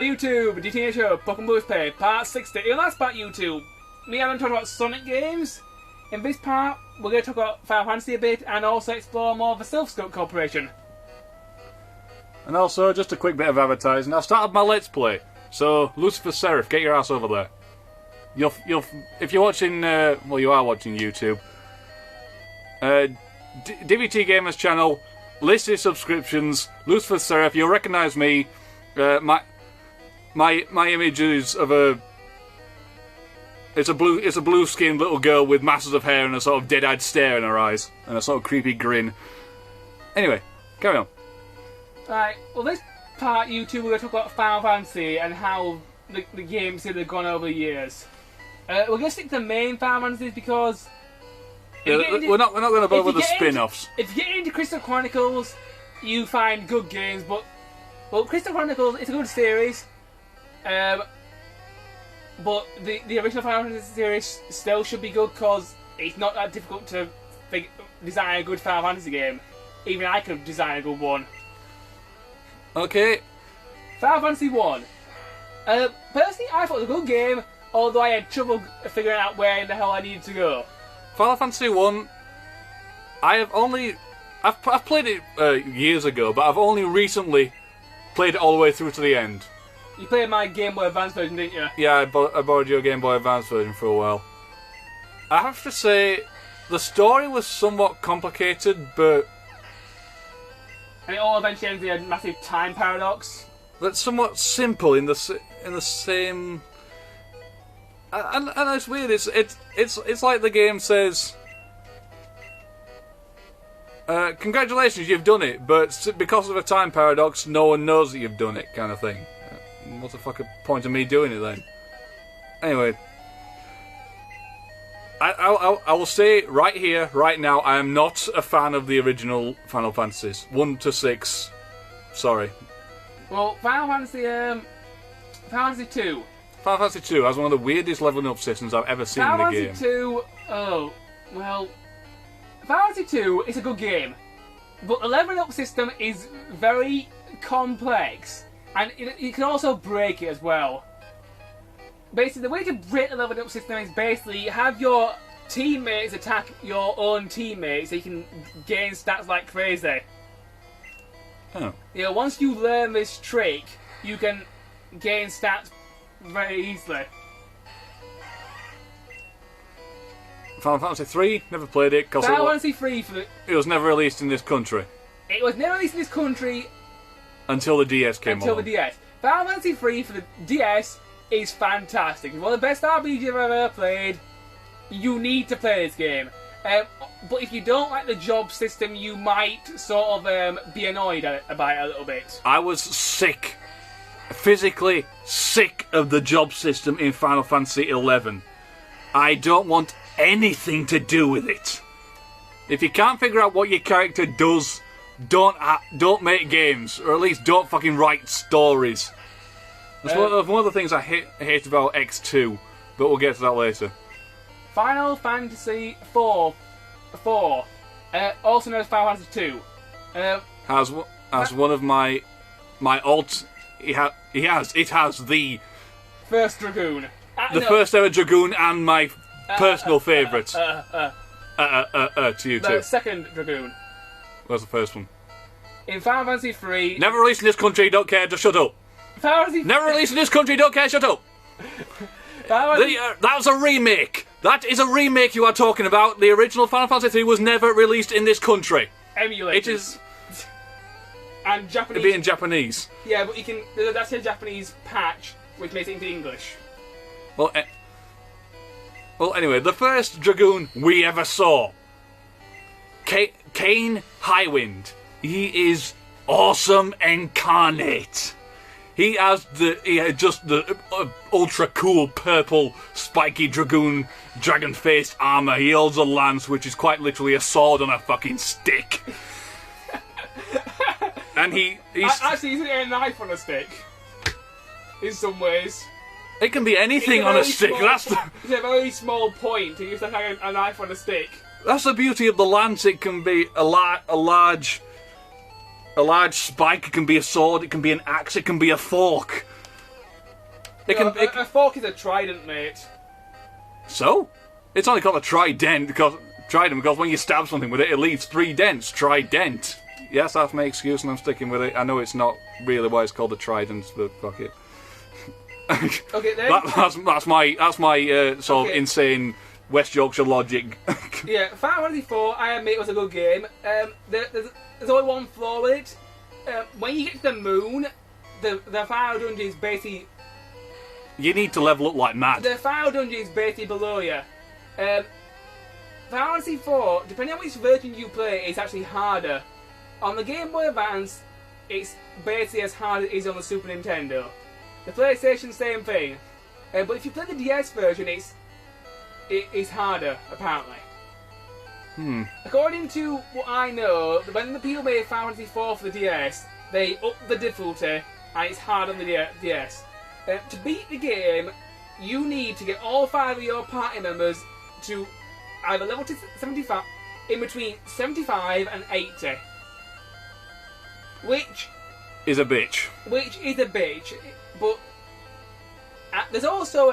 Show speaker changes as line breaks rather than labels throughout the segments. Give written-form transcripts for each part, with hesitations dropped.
YouTube, Dbtgamer Show, Pokemon Blues Play, Part 60. In the last part, YouTube, me and I talked about Sonic games. In this part, we're going to talk about Final Fantasy a bit and also explore more of the Silph Corporation.
And also, just a quick bit of advertising. I've started my Let's Play, so Lucifer Seraph, get your ass over there. If you're watching, well, you are watching YouTube. Dbtgamer's channel, listed subscriptions, Lucifer Seraph. You'll recognise me. My image is of it's a blue skinned little girl with masses of hair and a sort of dead-eyed stare in her eyes and a sort of creepy grin. Anyway, carry on.
Right, well this part YouTube we're going to talk about Final Fantasy and how the games have gone over the years. We're going to stick to the main Final Fantasies because
we're not going to bother with the spin-offs.
If you get into Crystal Chronicles, you find good games, but Crystal Chronicles it's a good series. But the original Final Fantasy series still should be good because it's not that difficult to design a good Final Fantasy game. Even I could design a good one.
Okay.
Final Fantasy 1. Personally, I thought it was a good game, although I had trouble figuring out where in the hell I needed to go.
Final Fantasy 1, I've played it years ago, but I've only recently played it all the way through to the end.
You played my Game Boy Advance version, didn't you?
Yeah, I borrowed your Game Boy Advance version for a while. I have to say, the story was somewhat complicated, but...
And it all eventually ends in a massive time paradox.
That's somewhat simple in the same... And it's weird, it's like the game says... congratulations, you've done it, but because of a time paradox, no one knows that you've done it, kind of thing. What's the fucking point of me doing it then? Anyway, I will say right here, right now, I am not a fan of the original Final Fantasies 1 to 6. Sorry.
Well, Final Fantasy 2.
Final Fantasy 2 has one of the weirdest leveling up systems I've ever seen in the game.
Final Fantasy 2. Oh, well, Final Fantasy 2 is a good game, but the leveling up system is very complex. And you can also break it as well. Basically, the way to break the leveling up system is basically have your teammates attack your own teammates so you can gain stats like crazy.
Oh.
You know, once you learn this trick, you can gain stats very easily.
Final Fantasy 3, never played it because
Final Fantasy 3
it was never released in this country.
It was never released in this country
until the DS came along.
Until the DS. Final Fantasy 3 for the DS is fantastic. It's one of the best RPGs I've ever played. You need to play this game. But if you don't like the job system, you might sort of be annoyed about it a little bit.
I was sick, physically sick of the job system in Final Fantasy 11. I don't want anything to do with it. If you can't figure out what your character does, don't make games, or at least don't fucking write stories. That's one of the things I hate about X2, but we'll get to that later.
Final Fantasy 4, also known as Final Fantasy 2,
has one of my alt. It has the
first Dragoon,
first ever Dragoon, and my personal favourite. To you too.
The second Dragoon.
Where's the first one?
In Final Fantasy 3...
Never released in this country, don't care, just shut up. Never released in this country, don't care, shut up. That was a remake. That is a remake you are talking about. The original Final Fantasy 3 was never released in this country.
Emulated.
It is...
And Japanese...
It'd be in Japanese.
Yeah, but you can... That's a Japanese patch, which makes it into English.
Well, anyway, the first Dragoon we ever saw. Kane Highwind. He is awesome incarnate. He had just the ultra cool purple spiky dragon faced armor. He holds a lance, which is quite literally a sword on a fucking stick. And he's
actually he's a knife on a stick. In some ways.
It can be anything on a stick.
It's a very small point to use like a knife on a stick.
That's the beauty of the lance. It can be a large spike. It can be a sword. It can be an axe. It can be a fork.
A fork is a trident, mate.
So? It's only called a trident because when you stab something with it, it leaves 3 dents. Trident. Yes, that's my excuse, and I'm sticking with it. I know it's not really why it's called a trident, but fuck it.
Okay, then.
That's my sort of insane West Yorkshire logic.
Yeah, Final Fantasy IV, I admit, was a good game. There's only one flaw with it. When you get to the moon, the final dungeon is basically.
You need to level up like mad.
The final dungeon is basically below you. Final Fantasy IV, depending on which version you play, it's actually harder. On the Game Boy Advance, it's basically as hard as it is on the Super Nintendo. The PlayStation, same thing. But if you play the DS version, it's harder, apparently. According to what I know, when the people made Final Fantasy IV for the DS, they upped the difficulty, and it's hard on the DS. To beat the game, you need to get all 5 of your party members to either level 75, in between 75 and 80. Which
is a bitch.
But there's also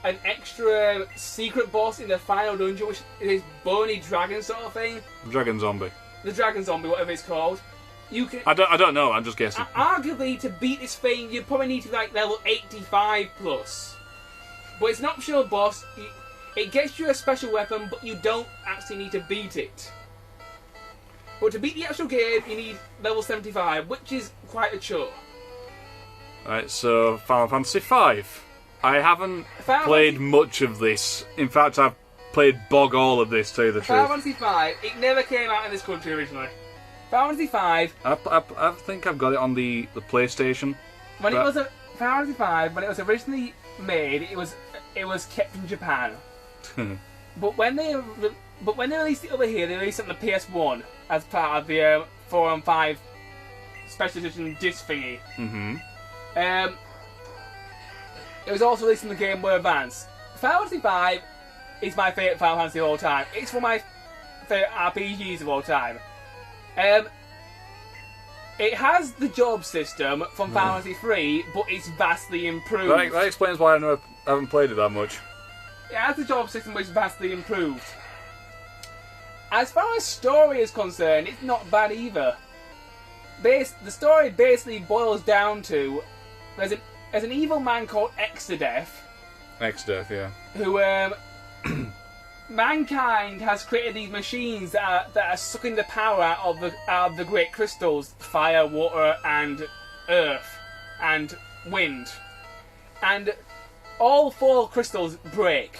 an extra secret boss in the final dungeon, which is bony dragon sort of thing.
Dragon zombie.
The dragon zombie, whatever it's called. You can.
I don't know. I'm just guessing.
Arguably, to beat this thing, you probably need to level 85 plus. But it's an optional boss. It gets you a special weapon, but you don't actually need to beat it. But to beat the actual game, you need level 75, which is quite a chore.
Alright, so Final Fantasy V. I haven't played much of this. In fact, I've played bog all of this, to tell you the truth.
Final Fantasy V, it never came out in this country originally. Final Fantasy V...
I think I've got it on the PlayStation.
Final Fantasy V, when it was originally made, it was kept in Japan. But when they released it over here, they released it on the PS1 as part of the 4 and 5 special edition disc thingy. It was also released on the Game Boy Advance. Final Fantasy V is my favourite Final Fantasy of all time. It's one of my favourite RPGs of all time. It has the job system from Final Fantasy 3, but it's vastly improved.
That explains why I haven't played it that much.
It has the job system, which is vastly improved. As far as story is concerned, it's not bad either. The story basically boils down to there's an evil man called Exodeth.
Exodeth, yeah.
Who mankind has created these machines that are sucking the power out of the great crystals: fire, water, and earth, and wind. And all 4 crystals break,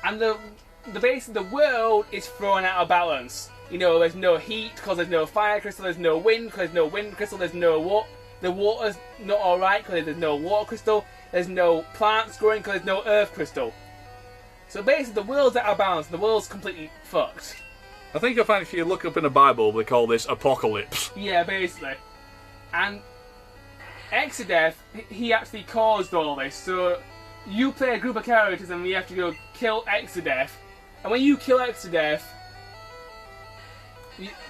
and the base of the world is thrown out of balance. You know, there's no heat because there's no fire crystal, there's no wind because there's no wind crystal, there's no water. The water's not alright because there's no water crystal, there's no plants growing because there's no earth crystal. So basically the world's out of balance, the world's completely fucked.
I think you'll find if you look up in the Bible, they call this apocalypse.
Yeah, basically. And Exodeth, he actually caused all this, so you play a group of characters and you have to go kill Exodeth. And when you kill Exodeth,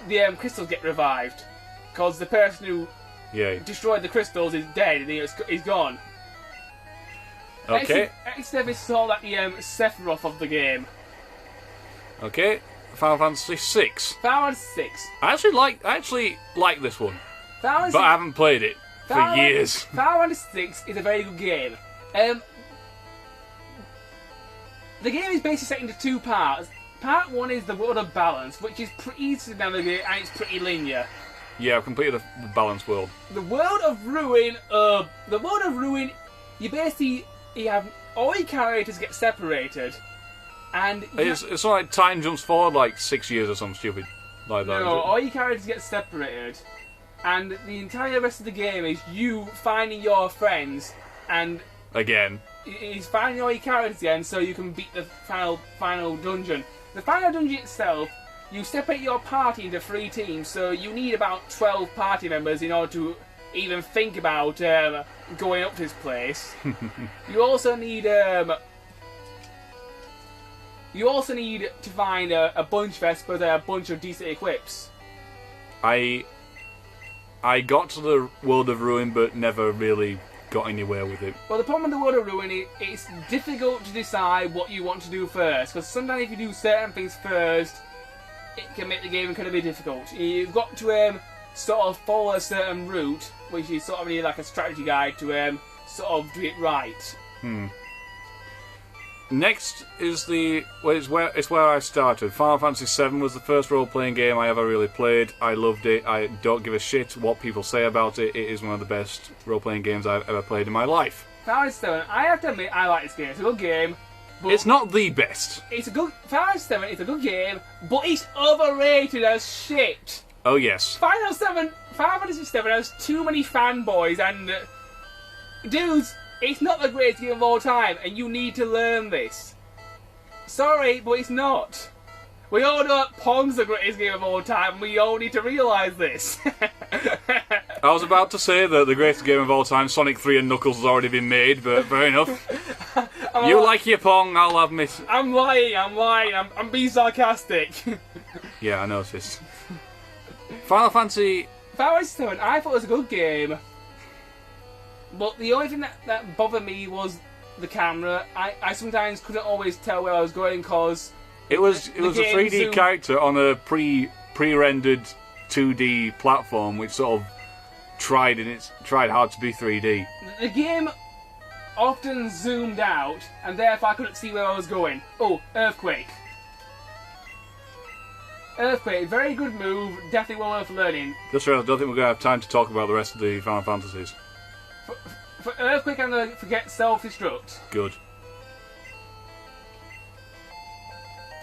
the crystals get revived. Because the person who destroyed the crystals is dead and he's gone.
Okay.
Exodeth is sort of like the Sephiroth of the game.
Okay. Final Fantasy VI.
Final Fantasy VI.
I actually like this one. But I haven't played it for years.
Final Fantasy VI is a very good game. The game is basically set into 2 parts. Part 1 is the World of Balance, which is pretty easy to navigate and it's pretty linear.
Yeah, I've completed the balanced world.
The World of Ruin, you have all your characters get separated, and
it's not like time jumps forward like 6 years or something stupid like that.
No, all your characters get separated, and the entire rest of the game is you finding your friends and
again.
It's finding all your characters again so you can beat the final dungeon. The final dungeon itself, you separate your party into 3 teams, so you need about 12 party members in order to even think about going up to this place. You also need to find a bunch vest with a bunch of decent equips.
I got to the World of Ruin, but never really got anywhere with it.
Well, the problem with the World of Ruin is it's difficult to decide what you want to do first, because sometimes if you do certain things first, it can make the game incredibly difficult. You've got to sort of follow a certain route, which is sort of really like a strategy guide to sort of do it right.
Next is it's where I started. Final Fantasy VII was the first role-playing game I ever really played. I loved it. I don't give a shit what people say about it. It is one of the best role-playing games I've ever played in my life.
Final Fantasy VII, I have to admit, I like this game. It's a good game. But
it's not the best.
Final Fantasy VII is a good game, but it's overrated as shit.
Oh yes.
Final Fantasy VII has too many fanboys and dudes. It's not the greatest game of all time, and you need to learn this. Sorry, but it's not. We all know that Pong's the greatest game of all time, and we all need to realise this.
I was about to say that the greatest game of all time, Sonic 3 and Knuckles, has already been made, but fair enough. You like your Pong, I'll admit.
I'm lying, I'm being sarcastic.
Yeah, I noticed. Final Fantasy
VII, I thought it was a good game. But the only thing that bothered me was the camera. I sometimes couldn't always tell where I was going because
it was a 3D character on a pre-rendered 2D platform, which sort of tried hard to be 3D.
The game often zoomed out, and therefore I couldn't see where I was going. Oh, Earthquake. Earthquake, very good move, definitely well worth learning.
Just realised, I don't think we're going to have time to talk about the rest of the Final Fantasies.
For Earthquake, I'm going to forget Self-Destruct.
Good.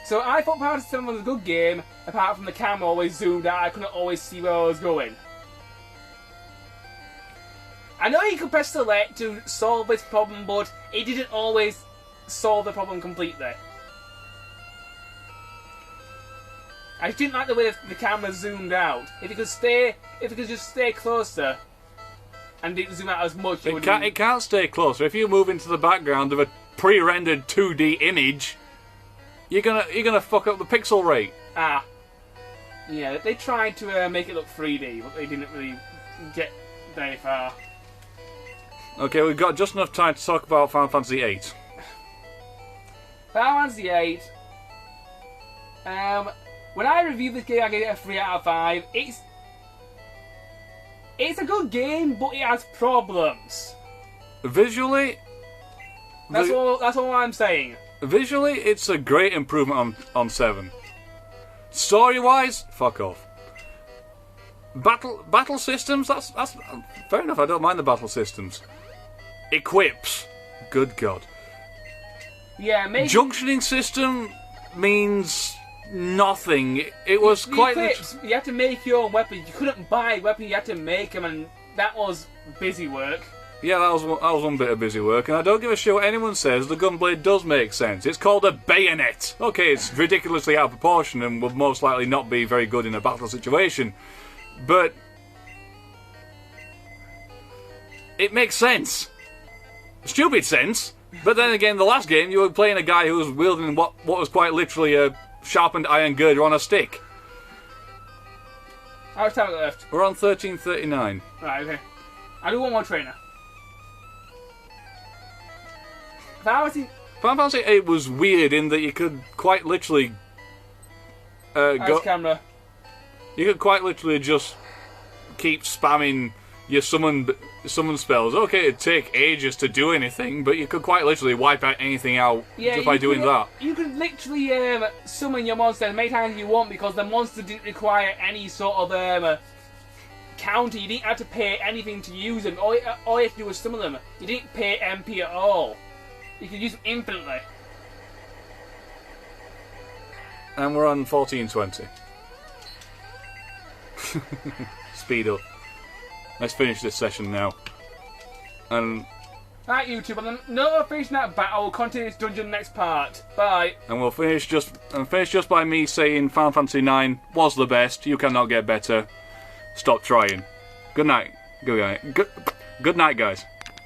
So I thought Final Fantasy VII was a good game, apart from the camera always zoomed out, I couldn't always see where I was going. I know you could press select to solve this problem, but it didn't always solve the problem completely. I just didn't like the way the camera zoomed out. If it could just stay closer and didn't zoom out as much,
it can't stay closer. If you move into the background of a pre-rendered 2D image, you're gonna fuck up the pixel rate.
Yeah, they tried to make it look 3D, but they didn't really get very far.
Okay, we've got just enough time to talk about Final Fantasy VIII.
Final Fantasy VIII. When I reviewed this game, I gave it a 3 out of 5. It's a good game, but it has problems.
Visually,
that's all I'm saying.
Visually, it's a great improvement on 7. Story-wise, fuck off. Battle systems, that's fair enough. I don't mind the battle systems. Equips, good god.
Yeah,
junctioning system means nothing. It was quite.
Equips, you had to make your own weapons. You couldn't buy weapons. You had to make them, and that was busy work.
Yeah, that was one bit of busy work, and I don't give a shit what anyone says. The gunblade does make sense. It's called a bayonet. Okay, it's ridiculously out of proportion and would most likely not be very good in a battle situation, but it makes sense. Stupid sense. But then again, the last game you were playing a guy who was wielding what was quite literally a sharpened iron girder on a stick.
How much time left?
We're on 13:39.
Right, okay. I'll do one more trainer. Final
Fantasy VIII was weird in that you could quite literally go.
Camera.
You could quite literally just keep spamming your summon spells. Okay, it'd take ages to do anything, but you could quite literally wipe out anything out just by doing that.
You could literally summon your monster as many times as you want because the monster didn't require any sort of counter. You didn't have to pay anything to use them. All you had to do was summon them. You didn't pay MP at all. You could use them infinitely.
And we're on 14:20. Speed up. Let's finish this session now. And
right, YouTube, on the note of finishing that battle, we'll continue this dungeon next part. Bye.
And we'll finish just by me saying Final Fantasy IX was the best. You cannot get better. Stop trying. Good night. Good night, guys.